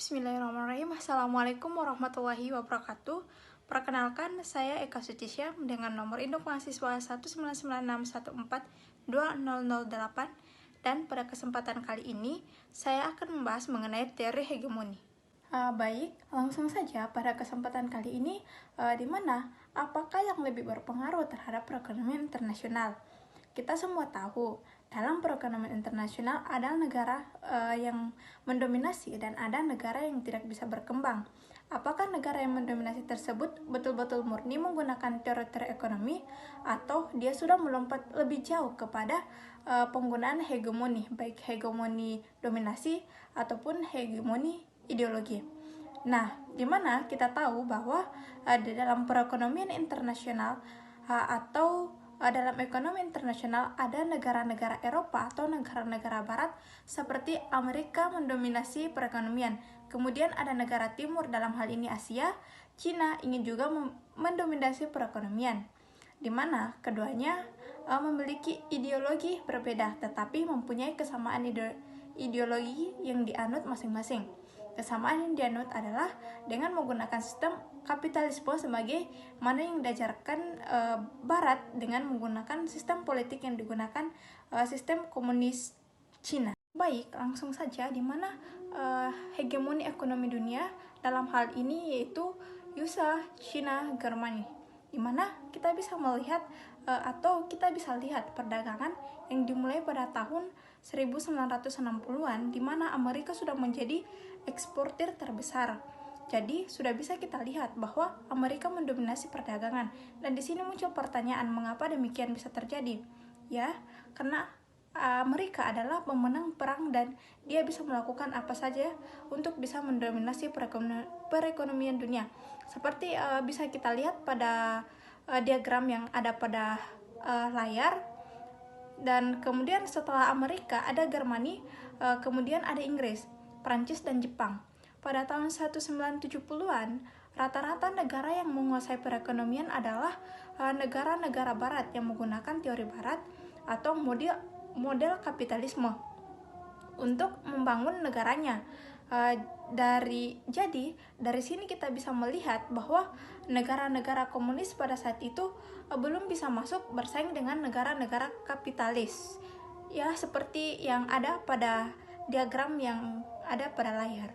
Bismillahirrahmanirrahim. Assalamualaikum warahmatullahi wabarakatuh. Perkenalkan, saya Eka Sutisya dengan nomor induk mahasiswa 19961420008, dan pada kesempatan kali ini saya akan membahas mengenai teori hegemoni. Baik, langsung saja pada kesempatan kali ini, di mana apakah yang lebih berpengaruh terhadap perekonomian internasional? Kita semua tahu, dalam perekonomian internasional ada negara yang mendominasi dan ada negara yang tidak bisa berkembang. Apakah negara yang mendominasi tersebut betul-betul murni menggunakan teori ekonomi, atau dia sudah melompat lebih jauh kepada penggunaan hegemoni, baik hegemoni dominasi ataupun hegemoni ideologi? Nah, di mana kita tahu bahwa di dalam perekonomian internasional atau dalam ekonomi internasional ada negara-negara Eropa atau negara-negara Barat seperti Amerika mendominasi perekonomian. Kemudian ada negara Timur, dalam hal ini Asia, Cina ingin juga mendominasi perekonomian, di mana keduanya memiliki ideologi berbeda tetapi mempunyai kesamaan ideologi yang dianut masing-masing. Kesamaan yang dianut adalah dengan menggunakan sistem kapitalisme sebagai mana yang diajarkan Barat dengan menggunakan sistem politik yang digunakan sistem komunis Cina. Baik, langsung saja, di mana hegemoni ekonomi dunia dalam hal ini yaitu USA, China, Germany, di mana kita bisa melihat atau kita bisa lihat perdagangan yang dimulai pada tahun 1960-an, di mana Amerika sudah menjadi eksportir terbesar. Jadi sudah bisa kita lihat bahwa Amerika mendominasi perdagangan. Dan di sini muncul pertanyaan, mengapa demikian bisa terjadi? Ya, karena Amerika adalah pemenang perang dan dia bisa melakukan apa saja untuk bisa mendominasi perekonomian dunia. Seperti bisa kita lihat pada diagram yang ada pada layar. Dan kemudian setelah Amerika ada Germany, kemudian ada Inggris, Prancis, dan Jepang. Pada tahun 1970-an, rata-rata negara yang menguasai perekonomian adalah negara-negara Barat yang menggunakan teori Barat atau model kapitalisme untuk membangun negaranya. Jadi dari sini kita bisa melihat bahwa negara-negara komunis pada saat itu belum bisa masuk bersaing dengan negara-negara kapitalis. Ya, seperti yang ada pada diagram yang ada pada layar.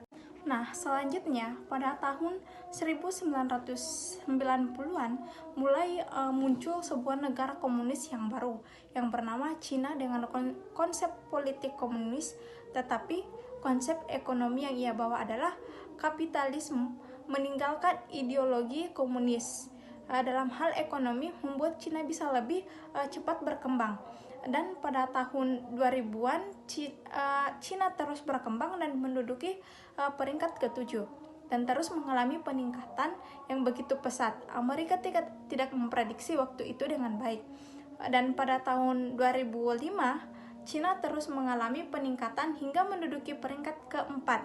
Nah, selanjutnya pada tahun 1990-an mulai muncul sebuah negara komunis yang baru yang bernama Cina dengan konsep politik komunis, tetapi konsep ekonomi yang ia bawa adalah kapitalisme, meninggalkan ideologi komunis. Dalam hal ekonomi membuat Cina bisa lebih cepat berkembang. Dan pada tahun 2000-an Cina terus berkembang dan menduduki peringkat ke-7 dan terus mengalami peningkatan yang begitu pesat. Amerika tidak memprediksi waktu itu dengan baik. Dan pada tahun 2005 Cina terus mengalami peningkatan hingga menduduki peringkat ke-4,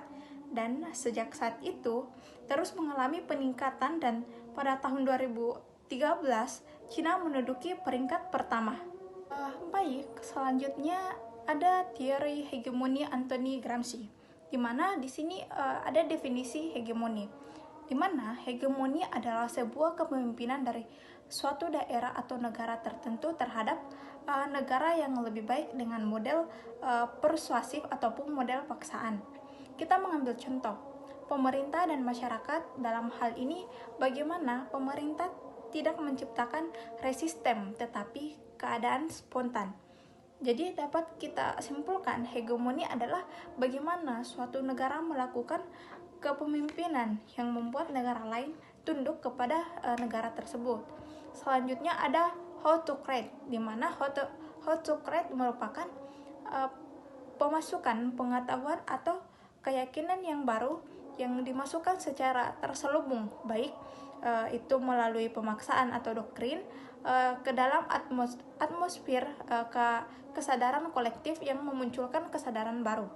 dan sejak saat itu terus mengalami peningkatan, dan pada tahun 2013 Cina menduduki peringkat pertama. Baik, selanjutnya ada teori hegemoni Anthony Gramsci, di mana di sini ada definisi hegemoni, di mana hegemoni adalah sebuah kepemimpinan dari suatu daerah atau negara tertentu terhadap negara yang lebih baik dengan model persuasif ataupun model paksaan. Kita mengambil contoh pemerintah dan masyarakat. Dalam hal ini, bagaimana pemerintah tidak menciptakan resisten tetapi keadaan spontan. Jadi dapat kita simpulkan hegemoni adalah bagaimana suatu negara melakukan kepemimpinan yang membuat negara lain tunduk kepada negara tersebut. Selanjutnya ada autocrat, di mana autocrat merupakan pemasukan pengetahuan atau keyakinan yang baru yang dimasukkan secara terselubung, baik itu melalui pemaksaan atau doktrin ke dalam atmosfer kesadaran kolektif yang memunculkan kesadaran baru.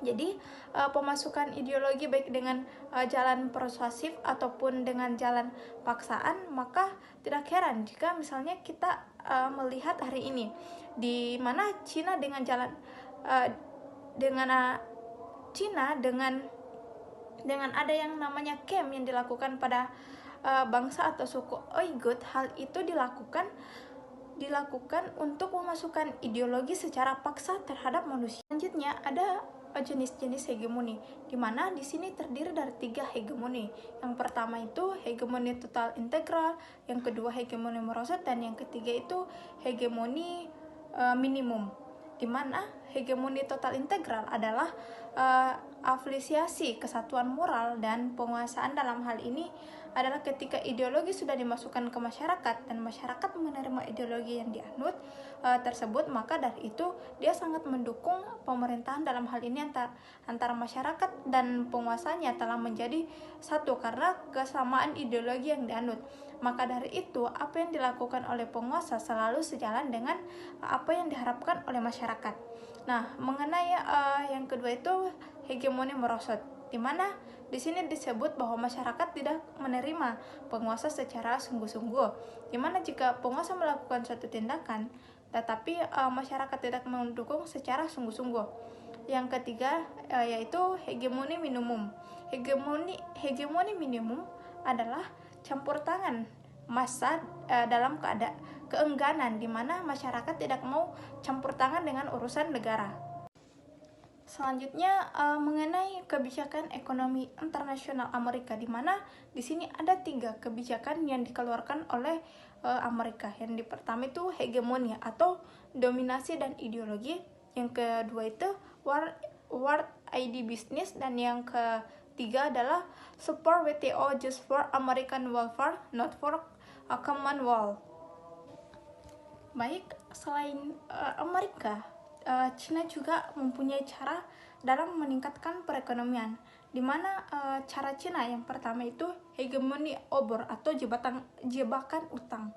Jadi pemasukan ideologi baik dengan jalan persuasif ataupun dengan jalan paksaan, maka tidak heran jika misalnya kita melihat hari ini di mana Cina dengan dengan ada yang namanya camp yang dilakukan pada bangsa atau suku Uyghur. Hal itu dilakukan untuk memasukkan ideologi secara paksa terhadap manusia. Selanjutnya ada jenis-jenis hegemoni, di mana di sini terdiri dari 3 hegemoni. Yang pertama itu hegemoni total integral, yang kedua hegemoni merosot, dan yang ketiga itu hegemoni minimum. Di mana hegemoni total integral adalah afiliasi kesatuan moral dan penguasaan. Dalam hal ini adalah ketika ideologi sudah dimasukkan ke masyarakat dan masyarakat menerima ideologi yang dianut tersebut, maka dari itu dia sangat mendukung pemerintahan. Dalam hal ini antara masyarakat dan penguasanya telah menjadi satu karena kesamaan ideologi yang dianut. Maka dari itu apa yang dilakukan oleh penguasa selalu sejalan dengan apa yang diharapkan oleh masyarakat. Nah, mengenai yang kedua itu hegemoni merosot, di mana di sini disebut bahwa masyarakat tidak menerima penguasa secara sungguh-sungguh, di mana jika penguasa melakukan suatu tindakan tetapi masyarakat tidak mendukung secara sungguh-sungguh. Yang ketiga yaitu hegemoni minimum. Hegemoni minimum adalah campur tangan massa dalam keengganan, di mana masyarakat tidak mau campur tangan dengan urusan negara. Selanjutnya mengenai kebijakan ekonomi internasional Amerika, di mana di sini ada 3 kebijakan yang dikeluarkan oleh Amerika. Yang pertama itu hegemoni atau dominasi dan ideologi. Yang kedua itu World ID Business, dan yang ketiga adalah support WTO just for American welfare, not for a Commonwealth. Baik, selain Amerika, Cina juga mempunyai cara dalam meningkatkan perekonomian, di mana cara Cina yang pertama itu hegemoni obor atau jebakan utang.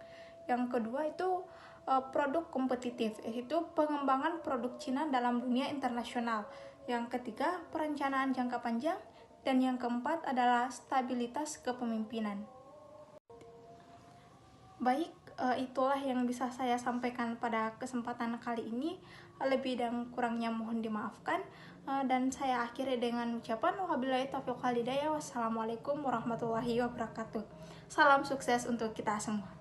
Yang kedua itu produk kompetitif, yaitu pengembangan produk Cina dalam dunia internasional. Yang ketiga perencanaan jangka panjang, dan yang keempat adalah stabilitas kepemimpinan. Baik, itulah yang bisa saya sampaikan pada kesempatan kali ini. Lebih dan kurangnya mohon dimaafkan, dan saya akhiri dengan ucapan wabillahi taufiq wal hidayah. Wassalamualaikum warahmatullahi wabarakatuh. Salam sukses untuk kita semua.